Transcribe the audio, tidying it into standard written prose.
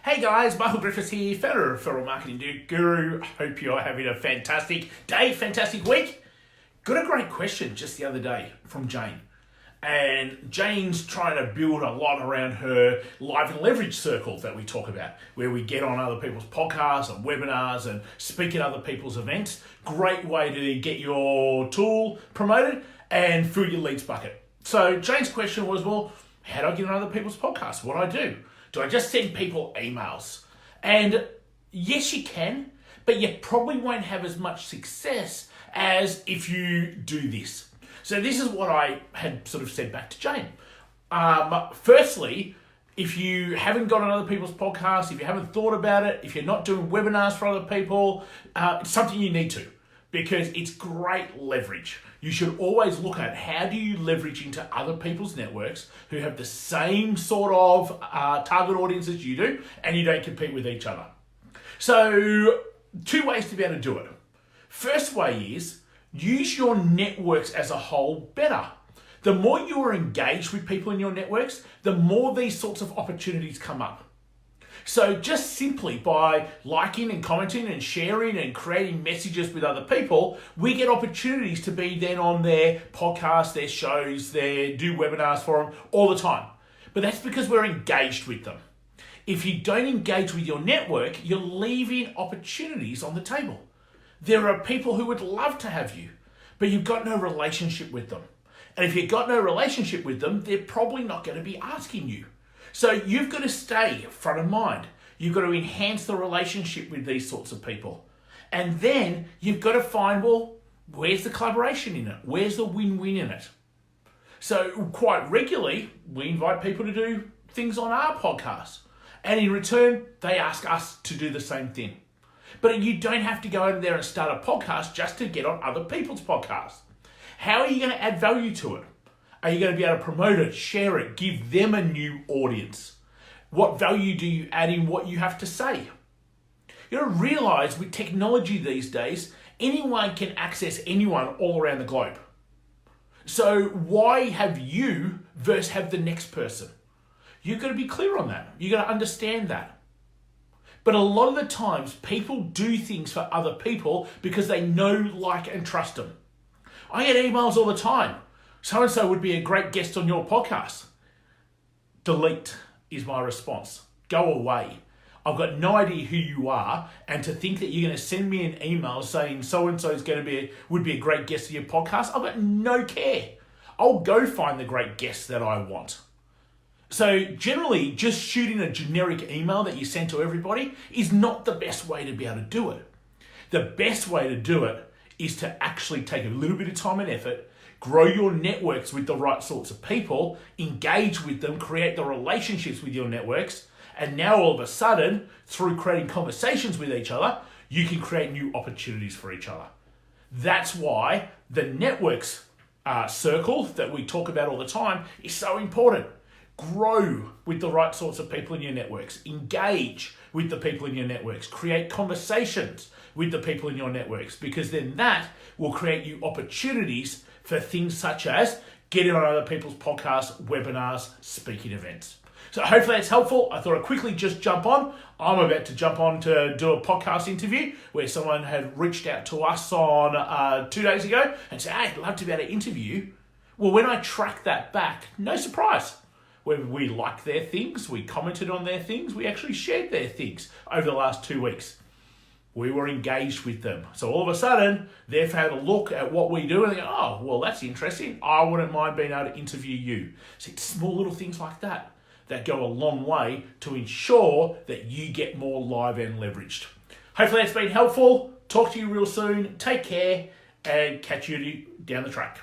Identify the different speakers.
Speaker 1: Hey guys, Michael Griffiths here, founder of Referral Marketing Guru. Hope you're having a fantastic day, fantastic week. Got a great question just the other day from Jane. And Jane's trying to build a lot around her live and leverage circle that we talk about, where we get on other people's podcasts and webinars and speak at other people's events. Great way to get your tool promoted and fill your leads bucket. So Jane's question was, well, how do I get on other people's podcasts? What do I do? Do I just send people emails? And yes, you can, but you probably won't have as much success as if you do this. So this is what I had sort of said back to Jane. Firstly, if you haven't got on other people's podcasts, if you haven't thought about it, if you're not doing webinars for other people, it's something you need to, because it's great leverage. You should always look at how do you leverage into other people's networks who have the same sort of target audience as you do, and you don't compete with each other. So 2 ways to be able to do it. First way is use your networks as a whole better. The more you are engaged with people in your networks, the more these sorts of opportunities come up. So just simply by liking and commenting and sharing and creating messages with other people, we get opportunities to be then on their podcasts, their shows, do webinars for them all the time. But that's because we're engaged with them. If you don't engage with your network, you're leaving opportunities on the table. There are people who would love to have you, but you've got no relationship with them. And if you've got no relationship with them, they're probably not going to be asking you. So you've got to stay front of mind. You've got to enhance the relationship with these sorts of people. And then you've got to find, well, where's the collaboration in it? Where's the win-win in it? So quite regularly, we invite people to do things on our podcast. And in return, they ask us to do the same thing. But you don't have to go over there and start a podcast just to get on other people's podcasts. How are you going to add value to it? Are you going to be able to promote it, share it, give them a new audience? What value do you add in what you have to say? You got to realize with technology these days, anyone can access anyone all around the globe. So why have you versus have the next person? You've got to be clear on that. You've got to understand that. But a lot of the times, people do things for other people because they know, like, and trust them. I get emails all the time. So-and-so would be a great guest on your podcast. Delete is my response. Go away. I've got no idea who you are, and to think that you're going to send me an email saying so-and-so would be a great guest on your podcast, I've got no care. I'll go find the great guest that I want. So generally, just shooting a generic email that you send to everybody is not the best way to be able to do it. The best way to do it is to actually take a little bit of time and effort, grow your networks with the right sorts of people, engage with them, create the relationships with your networks, and now all of a sudden, through creating conversations with each other, you can create new opportunities for each other. That's why the networks circle that we talk about all the time is so important. Grow with the right sorts of people in your networks. Engage with the people in your networks. Create conversations with the people in your networks, because then that will create you opportunities for things such as getting on other people's podcasts, webinars, speaking events. So hopefully that's helpful. I thought I'd quickly just jump on. I'm about to jump on to do a podcast interview where someone had reached out to us on 2 days ago and said, hey, I'd love to be able to interview. Well, when I track that back, no surprise. When we liked their things, we commented on their things, we actually shared their things over the last 2 weeks. We were engaged with them. So all of a sudden, they've had a look at what we do and they go, oh, well, that's interesting. I wouldn't mind being able to interview you. So it's small little things like that that go a long way to ensure that you get more live and leveraged. Hopefully that's been helpful. Talk to you real soon. Take care and catch you down the track.